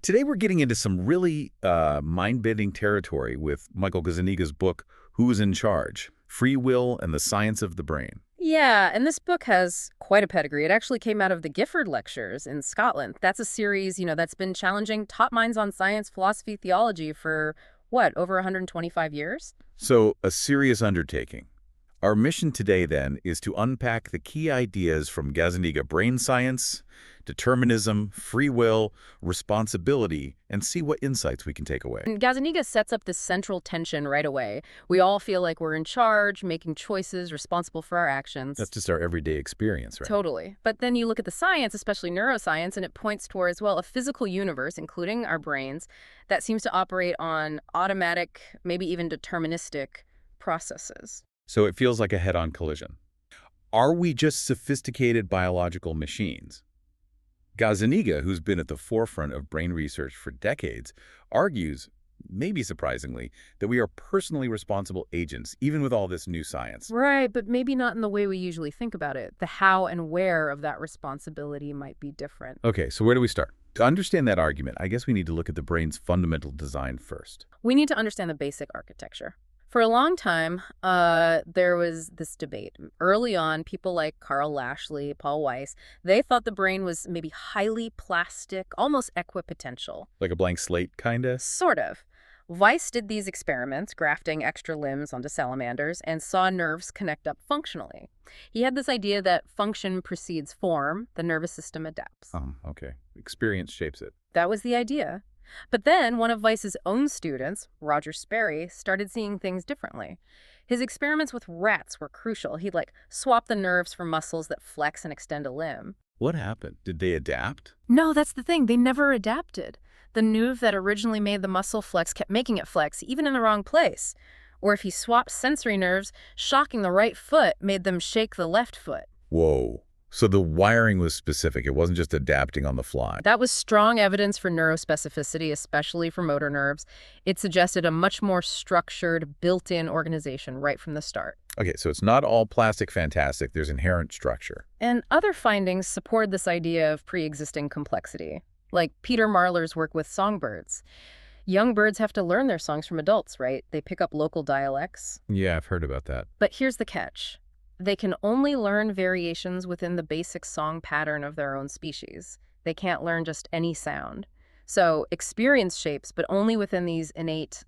Today we're getting into some really mind-bending territory with Michael Gazzaniga's book, Who's in Charge? Free Will and the Science of the Brain. Yeah, and this book has quite a pedigree. It actually came out of the Gifford Lectures in Scotland. That's a series, that's been challenging top minds on science, philosophy, theology for, what, over 125 years? So, a serious undertaking. Our mission today, then, is to unpack the key ideas from Gazzaniga brain science, determinism, free will, responsibility, and see what insights we can take away. And Gazzaniga sets up this central tension right away. We all feel like we're in charge, making choices, responsible for our actions. That's just our everyday experience, right? Totally. But then you look at the science, especially neuroscience, and it points towards, well, a physical universe, including our brains, that seems to operate on automatic, maybe even deterministic processes. So it feels like a head-on collision. Are we just sophisticated biological machines? Gazzaniga, who's been at the forefront of brain research for decades, argues, maybe surprisingly, that we are personally responsible agents, even with all this new science. Right, but maybe not in the way we usually think about it. The how and where of that responsibility might be different. Okay, so where do we start? To understand that argument, I guess we need to look at the brain's fundamental design first. We need to understand the basic architecture. For a long time, there was this debate. Early on, people like Carl Lashley, Paul Weiss, they thought the brain was maybe highly plastic, almost equipotential. Like a blank slate, kinda? Sort of. Weiss did these experiments, grafting extra limbs onto salamanders, and saw nerves connect up functionally. He had this idea that function precedes form, the nervous system adapts. Okay. Experience shapes it. That was the idea. But then one of Weiss's own students, Roger Sperry, started seeing things differently. His experiments with rats were crucial. He'd swap the nerves for muscles that flex and extend a limb. What happened? Did they adapt? No, that's the thing. They never adapted. The nerve that originally made the muscle flex kept making it flex, even in the wrong place. Or if he swapped sensory nerves, shocking the right foot made them shake the left foot. Whoa. So the wiring was specific. It wasn't just adapting on the fly. That was strong evidence for neurospecificity, especially for motor nerves. It suggested a much more structured, built-in organization right from the start. Okay, so it's not all plastic fantastic. There's inherent structure. And other findings support this idea of pre-existing complexity, like Peter Marler's work with songbirds. Young birds have to learn their songs from adults, right? They pick up local dialects. Yeah, I've heard about that. But here's the catch. They can only learn variations within the basic song pattern of their own species. They can't learn just any sound. So experience shapes, but only within these innate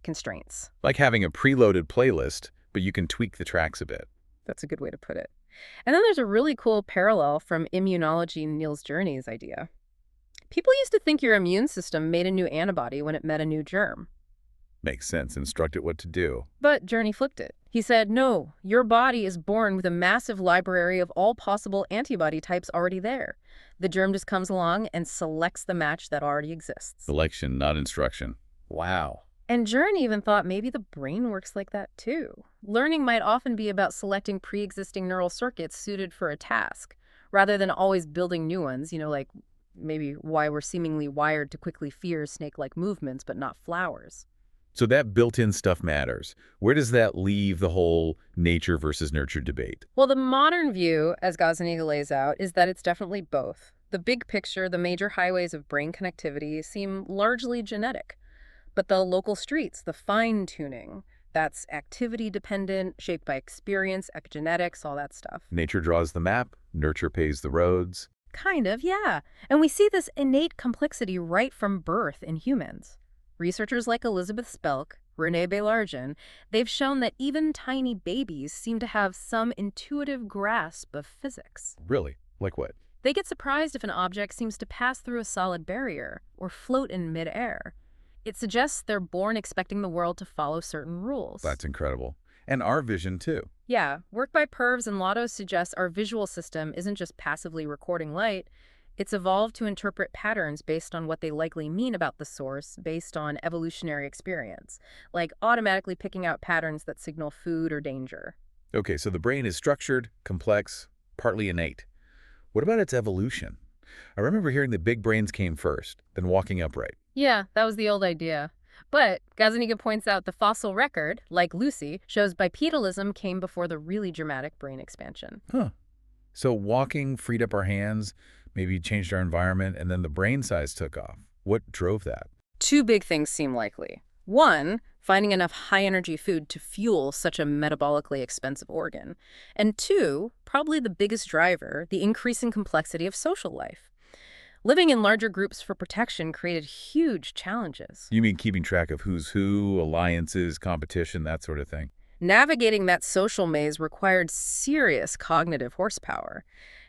constraints. Like having a preloaded playlist, but you can tweak the tracks a bit. That's a good way to put it. And then there's a really cool parallel from immunology, Niels Journey's idea. People used to think your immune system made a new antibody when it met a new germ. Makes sense. Instruct it what to do. But Journey flipped it. He said, no, your body is born with a massive library of all possible antibody types already there. The germ just comes along and selects the match that already exists. Selection, not instruction. Wow. And Journey even thought maybe the brain works like that too. Learning might often be about selecting pre-existing neural circuits suited for a task, rather than always building new ones, like maybe why we're seemingly wired to quickly fear snake-like movements but not flowers. So that built-in stuff matters. Where does that leave the whole nature versus nurture debate? Well, the modern view, as Gazzaniga lays out, is that it's definitely both. The big picture, the major highways of brain connectivity seem largely genetic. But the local streets, the fine-tuning, that's activity-dependent, shaped by experience, epigenetics, all that stuff. Nature draws the map, nurture paves the roads. Kind of, yeah. And we see this innate complexity right from birth in humans. Researchers like Elizabeth Spelk, René Bélargin, they've shown that even tiny babies seem to have some intuitive grasp of physics. Really? Like what? They get surprised if an object seems to pass through a solid barrier or float in midair. It suggests they're born expecting the world to follow certain rules. That's incredible. And our vision, too. Yeah, work by Pervs and Lotto suggests our visual system isn't just passively recording light. It's evolved to interpret patterns based on what they likely mean about the source, based on evolutionary experience, like automatically picking out patterns that signal food or danger. Okay, so the brain is structured, complex, partly innate. What about its evolution? I remember hearing that big brains came first, then walking upright. Yeah, that was the old idea. But Gazzaniga points out the fossil record, like Lucy, shows bipedalism came before the really dramatic brain expansion. Huh. So walking freed up our hands, Maybe changed our environment, and then the brain size took off. What drove that? Two big things seem likely. One, finding enough high-energy food to fuel such a metabolically expensive organ. And two, probably the biggest driver, the increasing complexity of social life. Living in larger groups for protection created huge challenges. You mean keeping track of who's who, alliances, competition, that sort of thing? Navigating that social maze required serious cognitive horsepower.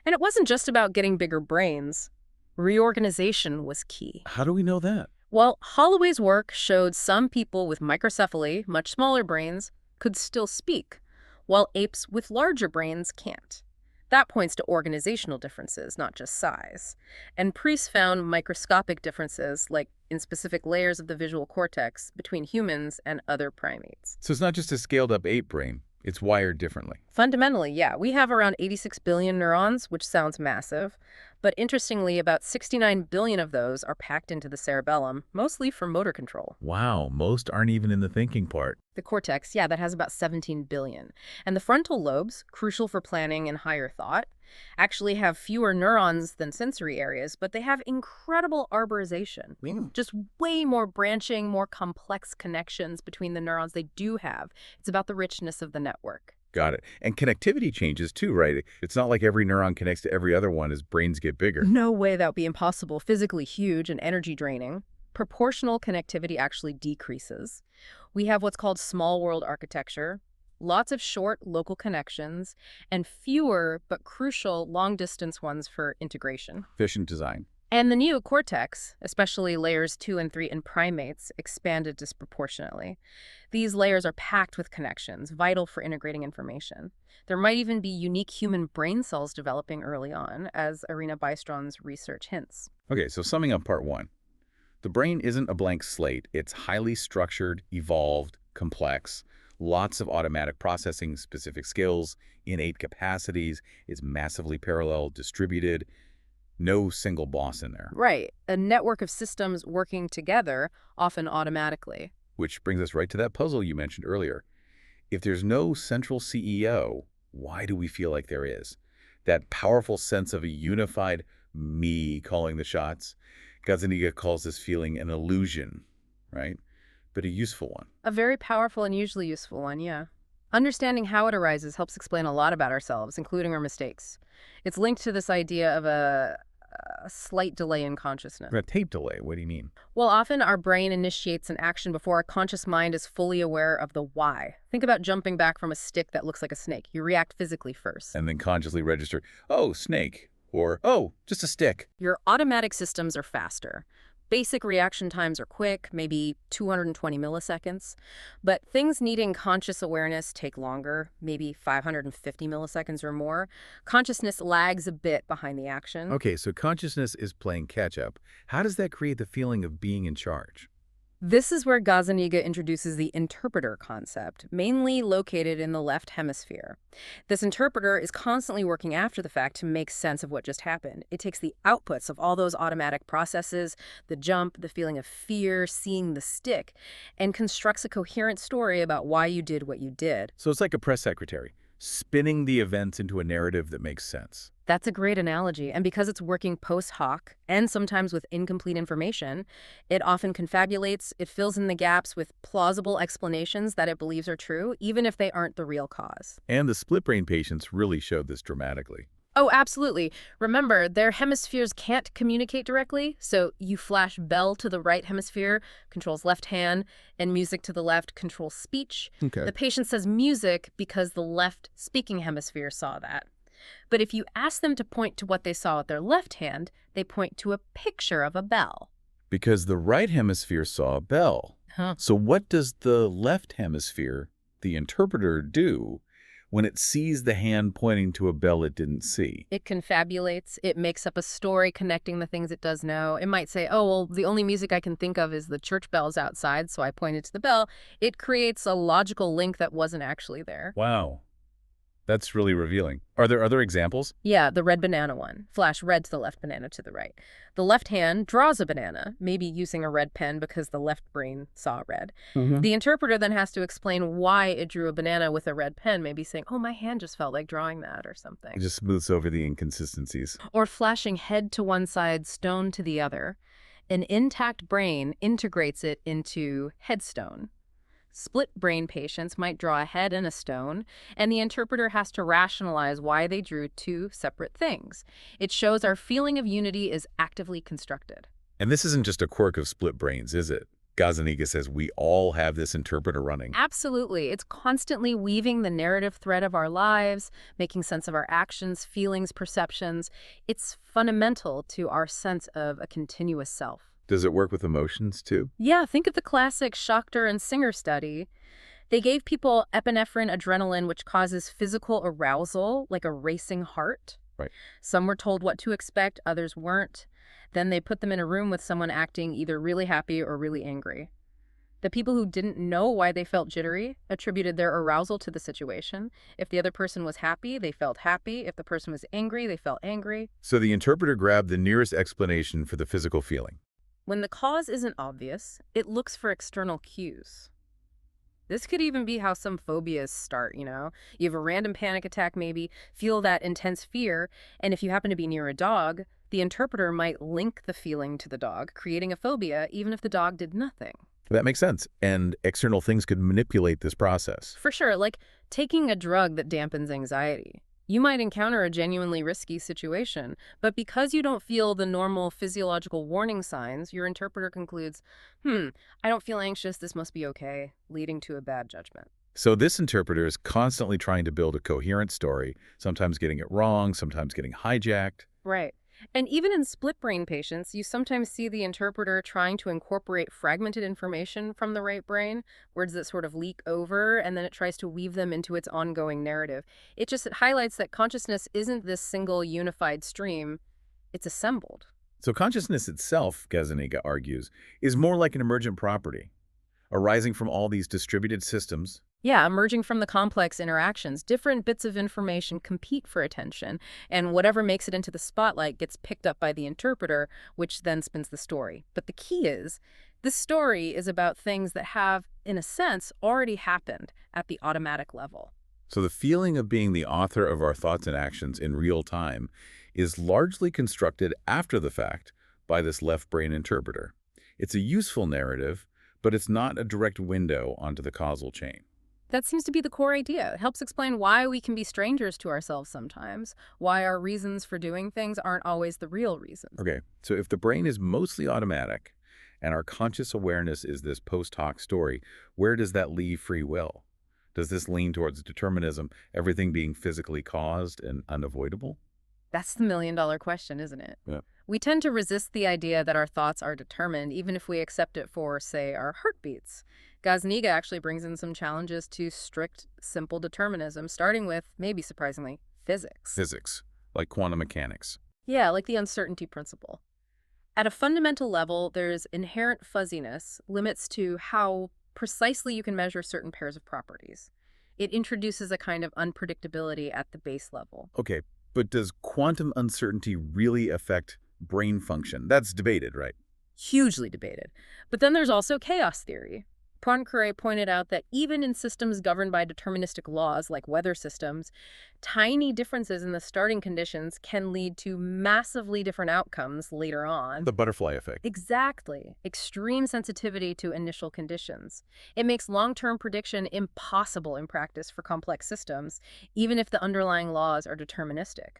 And it wasn't just about getting bigger brains. Reorganization was key. How do we know that? Well, Holloway's work showed some people with microcephaly, much smaller brains, could still speak, while apes with larger brains can't. That points to organizational differences, not just size. And priests found microscopic differences, like in specific layers of the visual cortex, between humans and other primates. So it's not just a scaled-up ape brain. It's wired differently. Fundamentally, yeah, we have around 86 billion neurons, which sounds massive. But interestingly, about 69 billion of those are packed into the cerebellum, mostly for motor control. Wow, most aren't even in the thinking part. The cortex, yeah, that has about 17 billion. And the frontal lobes, crucial for planning and higher thought, actually have fewer neurons than sensory areas, but they have incredible arborization. Just way more branching, more complex connections between the neurons they do have. It's about the richness of the network. Got it. And connectivity changes too, right? It's not like every neuron connects to every other one as brains get bigger. No way that would be impossible. Physically huge and energy draining. Proportional connectivity actually decreases. We have what's called small world architecture, lots of short local connections, and fewer but crucial long-distance ones for integration. Efficient design. And the neocortex, especially layers 2 and 3 in primates, expanded disproportionately. These layers are packed with connections, vital for integrating information. There might even be unique human brain cells developing early on, as Irina Bystrom's research hints. Okay, so summing up part one. The brain isn't a blank slate. It's highly structured, evolved, complex, lots of automatic processing, specific skills, innate capacities. It's massively parallel, distributed. No single boss in there. Right. A network of systems working together, often automatically. Which brings us right to that puzzle you mentioned earlier. If there's no central CEO, why do we feel like there is? That powerful sense of a unified me calling the shots. Gazzaniga calls this feeling an illusion, right? But a useful one. A very powerful and usually useful one, yeah. Understanding how it arises helps explain a lot about ourselves, including our mistakes. It's linked to this idea of a slight delay in consciousness. A tape delay, what do you mean? Well, often our brain initiates an action before our conscious mind is fully aware of the why. Think about jumping back from a stick that looks like a snake. You react physically first. And then consciously register, oh, snake, or oh, just a stick. Your automatic systems are faster. Basic reaction times are quick, maybe 220 milliseconds. But things needing conscious awareness take longer, maybe 550 milliseconds or more. Consciousness lags a bit behind the action. Okay, so consciousness is playing catch-up. How does that create the feeling of being in charge? This is where Gazzaniga introduces the interpreter concept, mainly located in the left hemisphere. This interpreter is constantly working after the fact to make sense of what just happened. It takes the outputs of all those automatic processes, the jump, the feeling of fear, seeing the stick, and constructs a coherent story about why you did what you did. So it's like a press secretary, spinning the events into a narrative that makes sense. That's a great analogy, and because it's working post hoc, and sometimes with incomplete information, it often confabulates, it fills in the gaps with plausible explanations that it believes are true, even if they aren't the real cause. And the split-brain patients really showed this dramatically. Oh, absolutely. Remember, their hemispheres can't communicate directly, so you flash bell to the right hemisphere, controls left hand, and music to the left controls speech. Okay. The patient says music because the left speaking hemisphere saw that. But if you ask them to point to what they saw with their left hand, they point to a picture of a bell. Because the right hemisphere saw a bell. Huh. So what does the left hemisphere, the interpreter, do when it sees the hand pointing to a bell it didn't see? It confabulates. It makes up a story connecting the things it does know. It might say, oh, well, the only music I can think of is the church bells outside, so I pointed to the bell. It creates a logical link that wasn't actually there. Wow. That's really revealing. Are there other examples? Yeah, the red banana one. Flash red to the left, banana to the right. The left hand draws a banana, maybe using a red pen because the left brain saw red. Hmm. The interpreter then has to explain why it drew a banana with a red pen, maybe saying, oh, my hand just felt like drawing that or It something. just smooths over the inconsistencies. Or flashing head to one side, stone to the other. An intact brain integrates it into headstone. Split brain patients might draw a head and a stone, and the interpreter has to rationalize why they drew two separate things. It shows our feeling of unity is actively constructed. And this isn't just a quirk of split brains, is it? Gazzaniga says we all have this interpreter running. Absolutely. It's constantly weaving the narrative thread of our lives, making sense of our actions, feelings, perceptions. It's fundamental to our sense of a continuous self. Does it work with emotions, too? Yeah, think of the classic Schachter and Singer study. They gave people epinephrine adrenaline, which causes physical arousal, like a racing heart. Right. Some were told what to expect, others weren't. Then they put them in a room with someone acting either really happy or really angry. The people who didn't know why they felt jittery attributed their arousal to the situation. If the other person was happy, they felt happy. If the person was angry, they felt angry. So the interpreter grabbed the nearest explanation for the physical feeling. When the cause isn't obvious, it looks for external cues. This could even be how some phobias start, you know? You have a random panic attack maybe, feel that intense fear, and if you happen to be near a dog, the interpreter might link the feeling to the dog, creating a phobia even if the dog did nothing. That makes sense. And external things could manipulate this process. For sure, like taking a drug that dampens anxiety. You might encounter a genuinely risky situation, but because you don't feel the normal physiological warning signs, your interpreter concludes, I don't feel anxious, this must be okay, leading to a bad judgment. So this interpreter is constantly trying to build a coherent story, sometimes getting it wrong, sometimes getting hijacked. Right. And even in split brain patients, you sometimes see the interpreter trying to incorporate fragmented information from the right brain, words that sort of leak over, and then it tries to weave them into its ongoing narrative. It highlights that consciousness isn't this single unified stream, it's assembled. So consciousness itself, Gazzaniga argues, is more like an emergent property, arising from all these distributed systems. Yeah, emerging from the complex interactions, different bits of information compete for attention, and whatever makes it into the spotlight gets picked up by the interpreter, which then spins the story. But the key is, this story is about things that have, in a sense, already happened at the automatic level. So the feeling of being the author of our thoughts and actions in real time is largely constructed after the fact by this left brain interpreter. It's a useful narrative, but it's not a direct window onto the causal chain. That seems to be the core idea. It helps explain why we can be strangers to ourselves sometimes, why our reasons for doing things aren't always the real reasons. Okay, so if the brain is mostly automatic and our conscious awareness is this post hoc story, where does that leave free will? Does this lean towards determinism, everything being physically caused and unavoidable? That's the million-dollar question, isn't it? Yeah. We tend to resist the idea that our thoughts are determined, even if we accept it for, say, our heartbeats. Gazzaniga actually brings in some challenges to strict, simple determinism, starting with, maybe surprisingly, physics. Physics, like quantum mechanics. Yeah, like the uncertainty principle. At a fundamental level, there's inherent fuzziness, limits to how precisely you can measure certain pairs of properties. It introduces a kind of unpredictability at the base level. Okay, but does quantum uncertainty really affect brain function? That's debated, right? Hugely debated. But then there's also chaos theory. Poincaré pointed out that even in systems governed by deterministic laws, like weather systems, tiny differences in the starting conditions can lead to massively different outcomes later on. The butterfly effect. Exactly. Extreme sensitivity to initial conditions. It makes long-term prediction impossible in practice for complex systems, even if the underlying laws are deterministic.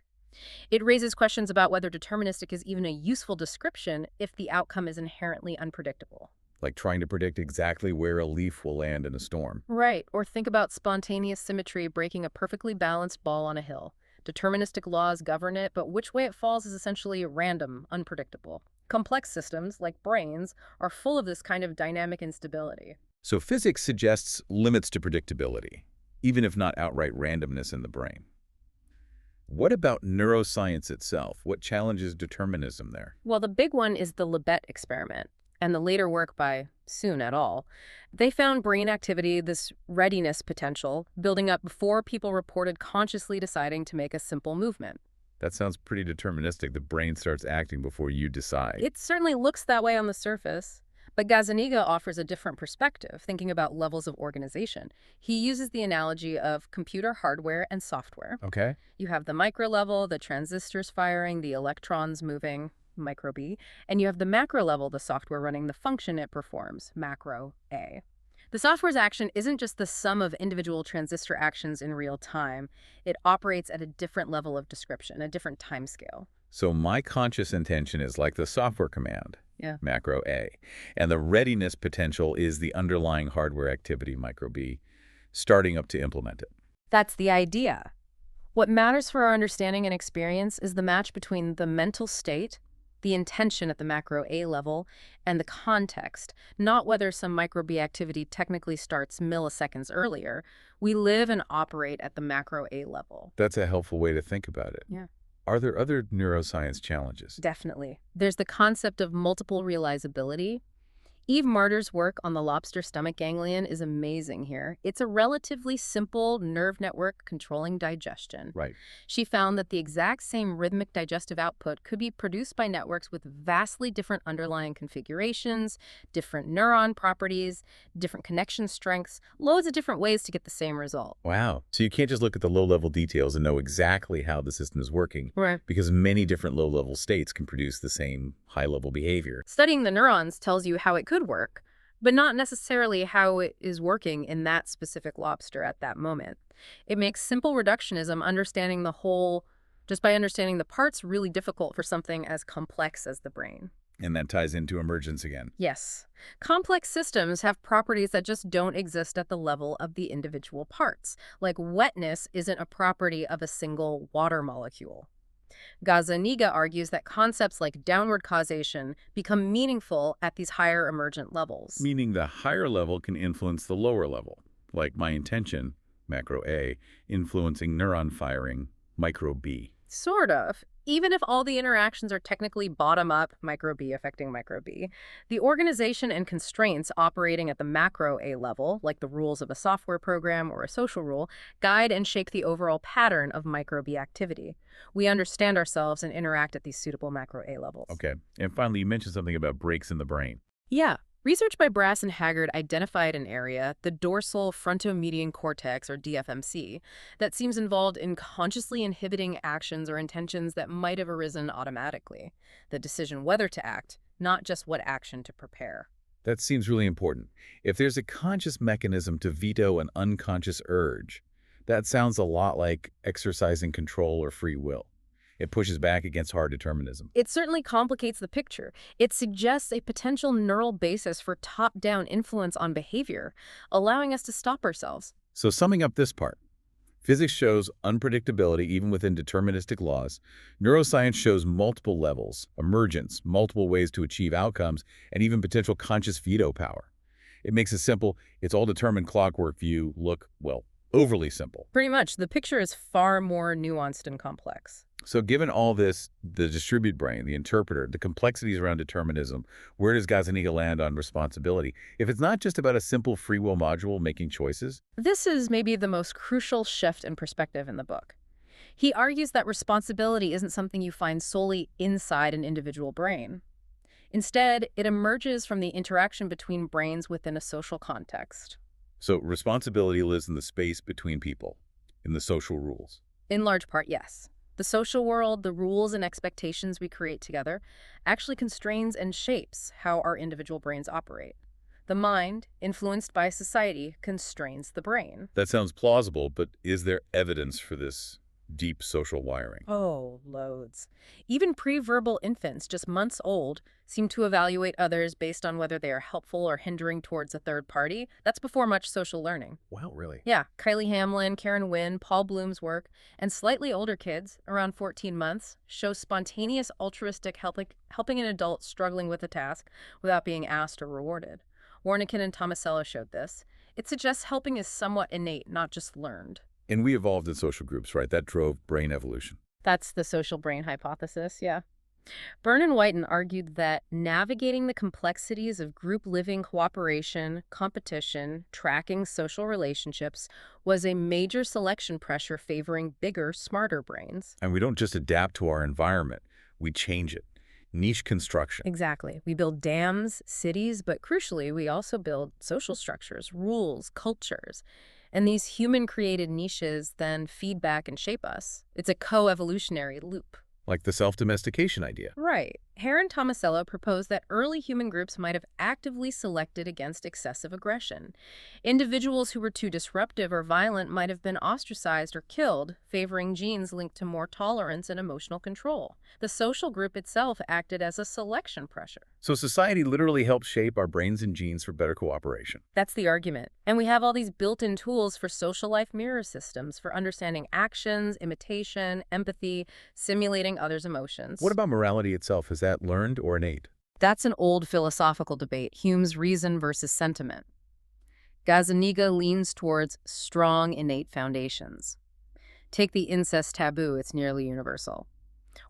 It raises questions about whether deterministic is even a useful description if the outcome is inherently unpredictable. Like trying to predict exactly where a leaf will land in a storm. Right, or think about spontaneous symmetry breaking a perfectly balanced ball on a hill. Deterministic laws govern it, but which way it falls is essentially random, unpredictable. Complex systems, like brains, are full of this kind of dynamic instability. So physics suggests limits to predictability, even if not outright randomness in the brain. What about neuroscience itself? What challenges determinism there? Well, the big one is the Libet experiment. and the later work by Soon et al., they found brain activity, this readiness potential, building up before people reported consciously deciding to make a simple movement. That sounds pretty deterministic. The brain starts acting before you decide. It certainly looks that way on the surface, but Gazzaniga offers a different perspective, thinking about levels of organization. He uses the analogy of computer hardware and software. Okay. You have the micro level, the transistors firing, the electrons moving, micro B, and you have the macro level, the software running the function it performs, macro A. The software's action isn't just the sum of individual transistor actions in real time. It operates at a different level of description, a different time scale. So my conscious intention is like the software command, Yeah. macro A, and the readiness potential is the underlying hardware activity, micro B, starting up to implement it. That's the idea. What matters for our understanding and experience is the match between the mental state, the intention at the macro A level, and the context, not whether some micro B activity technically starts milliseconds earlier. We live and operate at the macro A level. That's a helpful way to think about it. Yeah. Are there other neuroscience challenges? Definitely. There's the concept of multiple realizability. Eve Marder's work on the lobster stomach ganglion is amazing here. It's a relatively simple nerve network controlling digestion. Right. She found that the exact same rhythmic digestive output could be produced by networks with vastly different underlying configurations, different neuron properties, different connection strengths, loads of different ways to get the same result. Wow. So you can't just look at the low-level details and know exactly how the system is working, Right. because many different low-level states can produce the same high-level behavior. Studying the neurons tells you how it could work, but not necessarily how it is working in that specific lobster at that moment. It makes simple reductionism, understanding the whole just by understanding the parts, really difficult for something as complex as the brain. And that ties into emergence again. Yes. Complex systems have properties that just don't exist at the level of the individual parts. Like wetness isn't a property of a single water molecule. Gazzaniga argues that concepts like downward causation become meaningful at these higher emergent levels. Meaning the higher level can influence the lower level, like my intention, macro A, influencing neuron firing, micro B. Sort of. Even if all the interactions are technically bottom-up, micro B affecting micro B, the organization and constraints operating at the macro A level, like the rules of a software program or a social rule, guide and shape the overall pattern of micro B activity. We understand ourselves and interact at these suitable macro A levels. Okay. And finally, you mentioned something about breaks in the brain. Yeah. Research by Brass and Haggard identified an area, the dorsal frontomedian cortex, or DFMC, that seems involved in consciously inhibiting actions or intentions that might have arisen automatically. The decision whether to act, not just what action to prepare. That seems really important. If there's a conscious mechanism to veto an unconscious urge, that sounds a lot like exercising control or free will. It pushes back against hard determinism. It certainly complicates the picture. It suggests a potential neural basis for top-down influence on behavior, allowing us to stop ourselves. So summing up this part, physics shows unpredictability even within deterministic laws. Neuroscience shows multiple levels, emergence, multiple ways to achieve outcomes, and even potential conscious veto power. It makes a simple, it's all determined clockwork view look, well, overly simple. Pretty much. The picture is far more nuanced and complex. So given all this, the distributed brain, the interpreter, the complexities around determinism, where does Gazzaniga land on responsibility? If it's not just about a simple free will module making choices? This is maybe the most crucial shift in perspective in the book. He argues that responsibility isn't something you find solely inside an individual brain. Instead, it emerges from the interaction between brains within a social context. So responsibility lives in the space between people, in the social rules. In large part, yes. The social world, the rules and expectations we create together, actually constrains and shapes how our individual brains operate. The mind, influenced by society, constrains the brain. That sounds plausible, but is there evidence for this deep social wiring? Oh, loads. Even pre-verbal infants, just months old, seem to evaluate others based on whether they are helpful or hindering towards a third party. That's before much social learning. Wow, really? Yeah, Kylie Hamlin, Karen Wynn, Paul Bloom's work, and slightly older kids, around 14 months, show spontaneous altruistic helping an adult struggling with a task without being asked or rewarded. Warneken and Tomasello showed this. It suggests helping is somewhat innate, not just learned. And we evolved in social groups, right? That drove brain evolution. That's the social brain hypothesis, yeah. Byrne and Whiten argued that navigating the complexities of group living, cooperation, competition, tracking social relationships was a major selection pressure favoring bigger, smarter brains. And we don't just adapt to our environment, we change it. Niche construction. Exactly. We build dams, cities, but crucially, we also build social structures, rules, cultures. And these human-created niches then feed back and shape us. It's a co-evolutionary loop. Like the self-domestication idea. Right. Hare and Tomasello proposed that early human groups might have actively selected against excessive aggression. Individuals who were too disruptive or violent might have been ostracized or killed, favoring genes linked to more tolerance and emotional control. The social group itself acted as a selection pressure. So society literally helps shape our brains and genes for better cooperation. That's the argument. And we have all these built-in tools for social life mirror systems for understanding actions, imitation, empathy, simulating others' emotions. What about morality itself? Is that learned or innate? That's an old philosophical debate, Hume's reason versus sentiment. Gazzaniga leans towards strong innate foundations. Take the incest taboo, it's nearly universal.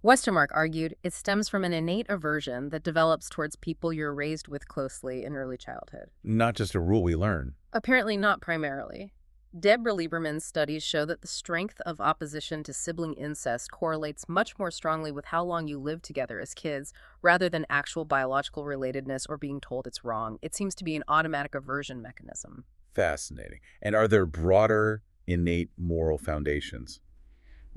Westermark argued it stems from an innate aversion that develops towards people you're raised with closely in early childhood. Not just a rule we learn. Apparently not primarily. Deborah Lieberman's studies show that the strength of opposition to sibling incest correlates much more strongly with how long you live together as kids, rather than actual biological relatedness or being told it's wrong. It seems to be an automatic aversion mechanism. Fascinating. And are there broader, innate moral foundations?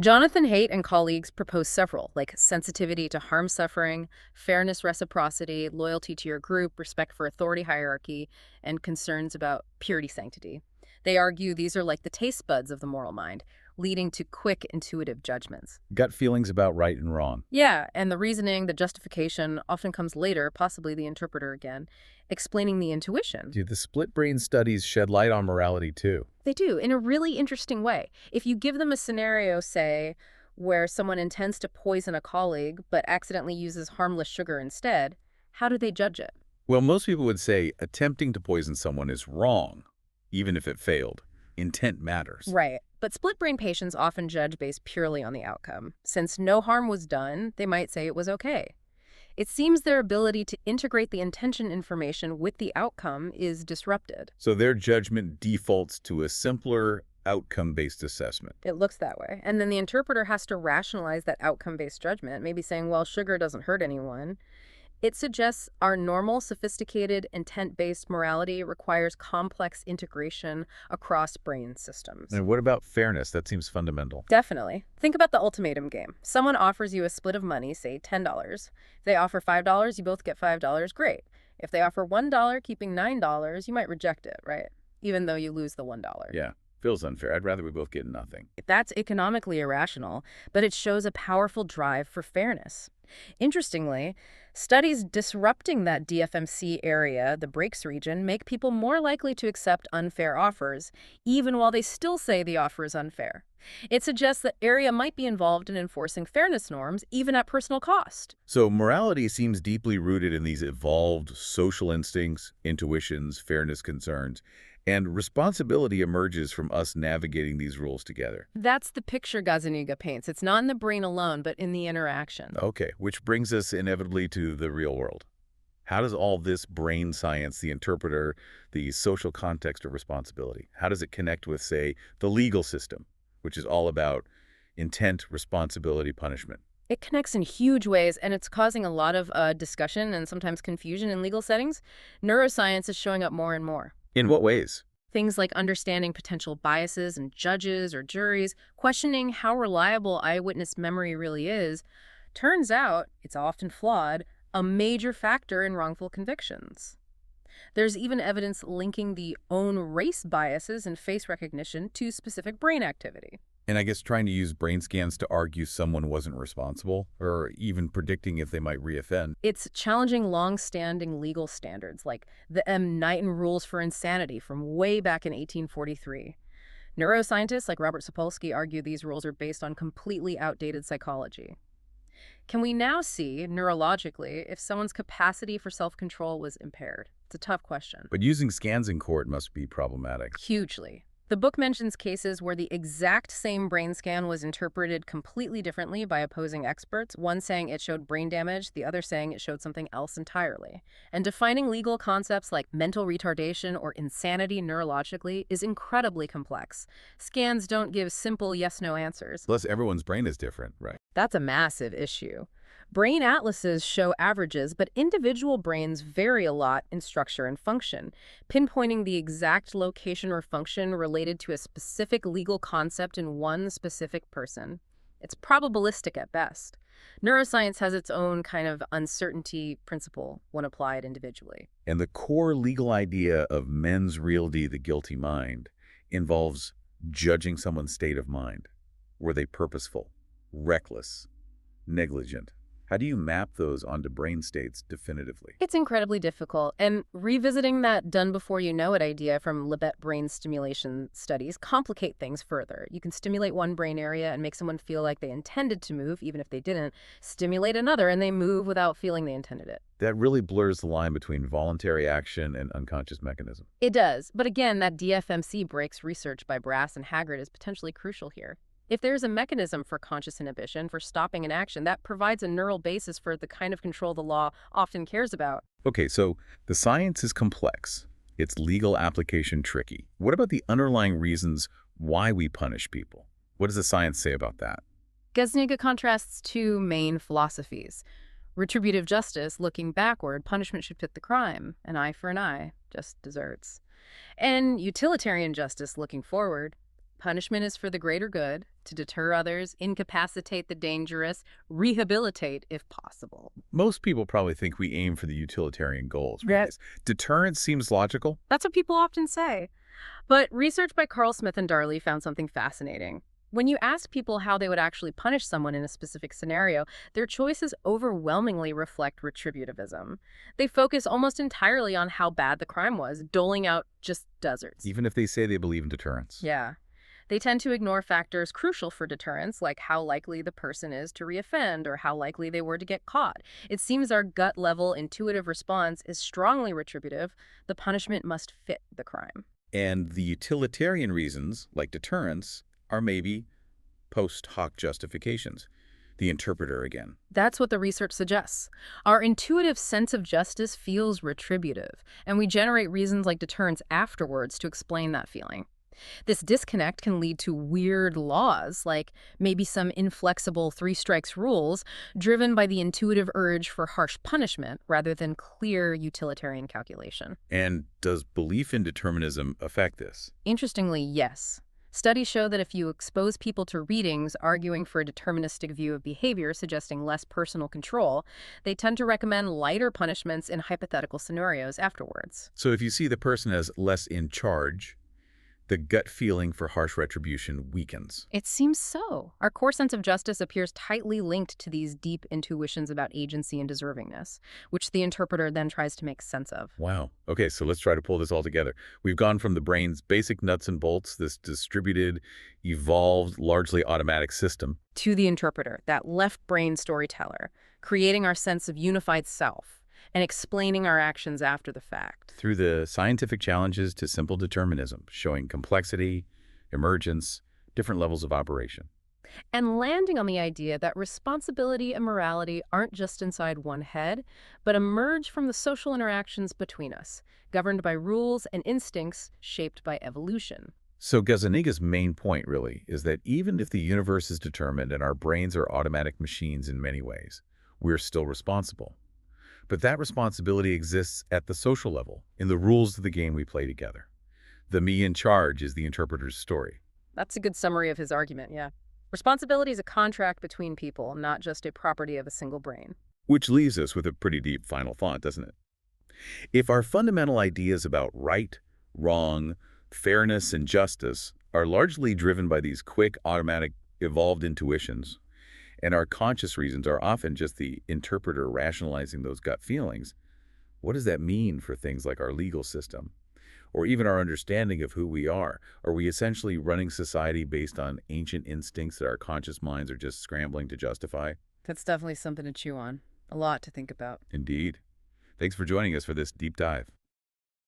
Jonathan Haidt and colleagues propose several, like sensitivity to harm suffering, fairness, reciprocity, loyalty to your group, respect for authority hierarchy, and concerns about purity sanctity. They argue these are like the taste buds of the moral mind, leading to quick, intuitive judgments. Gut feelings about right and wrong. Yeah, and the reasoning, the justification, often comes later, possibly the interpreter again, explaining the intuition. Do the split brain studies shed light on morality too? They do, in a really interesting way. If you give them a scenario, say, where someone intends to poison a colleague but accidentally uses harmless sugar instead, how do they judge it? Well, most people would say attempting to poison someone is wrong, even if it failed. Intent matters. Right. But split-brain patients often judge based purely on the outcome. Since no harm was done, they might say it was okay. It seems their ability to integrate the intention information with the outcome is disrupted. So their judgment defaults to a simpler outcome-based assessment. It looks that way. And then the interpreter has to rationalize that outcome-based judgment, maybe saying, well, sugar doesn't hurt anyone. It suggests our normal, sophisticated, intent-based morality requires complex integration across brain systems. And what about fairness? That seems fundamental. Definitely. Think about the ultimatum game. Someone offers you a split of money, say $10. If they offer $5, you both get $5, great. If they offer $1, keeping $9, you might reject it, right? Even though you lose the $1. Yeah, feels unfair. I'd rather we both get nothing. That's economically irrational, but it shows a powerful drive for fairness. Interestingly, studies disrupting that DFMC area, the breaks region, make people more likely to accept unfair offers, even while they still say the offer is unfair. It suggests that area might be involved in enforcing fairness norms, even at personal cost. So morality seems deeply rooted in these evolved social instincts, intuitions, fairness concerns, and responsibility emerges from us navigating these rules together. That's the picture Gazzaniga paints. It's not in the brain alone, but in the interaction. Okay, which brings us inevitably to the real world. How does all this brain science, the interpreter, the social context of responsibility, how does it connect with, say, the legal system, which is all about intent, responsibility, punishment? It connects in huge ways, and it's causing a lot of discussion and sometimes confusion in legal settings. Neuroscience is showing up more and more. In what ways? Things like understanding potential biases in judges or juries, questioning how reliable eyewitness memory really is. Turns out, it's often flawed, a major factor in wrongful convictions. There's even evidence linking the own race biases in face recognition to specific brain activity. And I guess trying to use brain scans to argue someone wasn't responsible, or even predicting if they might reoffend. It's challenging long-standing legal standards like the Knighton rules for insanity from way back in 1843. Neuroscientists like Robert Sapolsky argue these rules are based on completely outdated psychology. Can we now see, neurologically, if someone's capacity for self-control was impaired? It's a tough question. But using scans in court must be problematic. Hugely. The book mentions cases where the exact same brain scan was interpreted completely differently by opposing experts, one saying it showed brain damage, the other saying it showed something else entirely. And defining legal concepts like mental retardation or insanity neurologically is incredibly complex. Scans don't give simple yes-no answers. Plus, everyone's brain is different, right? That's a massive issue. Brain atlases show averages, but individual brains vary a lot in structure and function. Pinpointing the exact location or function related to a specific legal concept in one specific person, it's probabilistic at best. Neuroscience has its own kind of uncertainty principle when applied individually. And the core legal idea of mens reality, the guilty mind, involves judging someone's state of mind. Were they purposeful, reckless, negligent? How do you map those onto brain states definitively? It's incredibly difficult, and revisiting that done before you know it idea from Libet brain stimulation studies complicate things further. You can stimulate one brain area and make someone feel like they intended to move, even if they didn't. Stimulate another and they move without feeling they intended it. That really blurs the line between voluntary action and unconscious mechanism. It does, but again, that DFMC breaks research by Brass and Haggard is potentially crucial here. If there's a mechanism for conscious inhibition, for stopping an action, that provides a neural basis for the kind of control the law often cares about. Okay, so the science is complex. Its legal application tricky. What about the underlying reasons why we punish people? What does the science say about that? Gazzaniga contrasts two main philosophies. Retributive justice, looking backward, punishment should fit the crime. An eye for an eye, just desserts. And utilitarian justice, looking forward, punishment is for the greater good, to deter others, incapacitate the dangerous, rehabilitate if possible. Most people probably think we aim for the utilitarian goals. Yeah. Right? Deterrence seems logical. That's what people often say. But research by Carl Smith and Darley found something fascinating. When you ask people how they would actually punish someone in a specific scenario, their choices overwhelmingly reflect retributivism. They focus almost entirely on how bad the crime was, doling out just deserts. Even if they say they believe in deterrence. Yeah. They tend to ignore factors crucial for deterrence, like how likely the person is to reoffend or how likely they were to get caught. It seems our gut-level intuitive response is strongly retributive. The punishment must fit the crime. And the utilitarian reasons, like deterrence, are maybe post hoc justifications. The interpreter again. That's what the research suggests. Our intuitive sense of justice feels retributive, and we generate reasons like deterrence afterwards to explain that feeling. This disconnect can lead to weird laws, like maybe some inflexible three strikes rules driven by the intuitive urge for harsh punishment rather than clear utilitarian calculation. And does belief in determinism affect this? Interestingly, yes. Studies show that if you expose people to readings arguing for a deterministic view of behavior, suggesting less personal control, they tend to recommend lighter punishments in hypothetical scenarios afterwards. So if you see the person as less in charge, the gut feeling for harsh retribution weakens. It seems so. Our core sense of justice appears tightly linked to these deep intuitions about agency and deservingness, which the interpreter then tries to make sense of. Wow. Okay, so let's try to pull this all together. We've gone from the brain's basic nuts and bolts, this distributed, evolved, largely automatic system, To the interpreter, that left brain storyteller, creating our sense of unified self and explaining our actions after the fact. through the scientific challenges to simple determinism, showing complexity, emergence, different levels of operation. And landing on the idea that responsibility and morality aren't just inside one head, but emerge from the social interactions between us, governed by rules and instincts shaped by evolution. So Gazzaniga's main point, really, is that even if the universe is determined and our brains are automatic machines in many ways, we're still responsible. But that responsibility exists at the social level, in the rules of the game we play together. The me in charge is the interpreter's story. That's a good summary of his argument, yeah. Responsibility is a contract between people, not just a property of a single brain. Which leaves us with a pretty deep final thought, doesn't it? If our fundamental ideas about right, wrong, fairness, and justice are largely driven by these quick, automatic, evolved intuitions, and our conscious reasons are often just the interpreter rationalizing those gut feelings, what does that mean for things like our legal system? Or even our understanding of who we are? Are we essentially running society based on ancient instincts that our conscious minds are just scrambling to justify? That's definitely something to chew on. A lot to think about. Indeed. Thanks for joining us for this deep dive.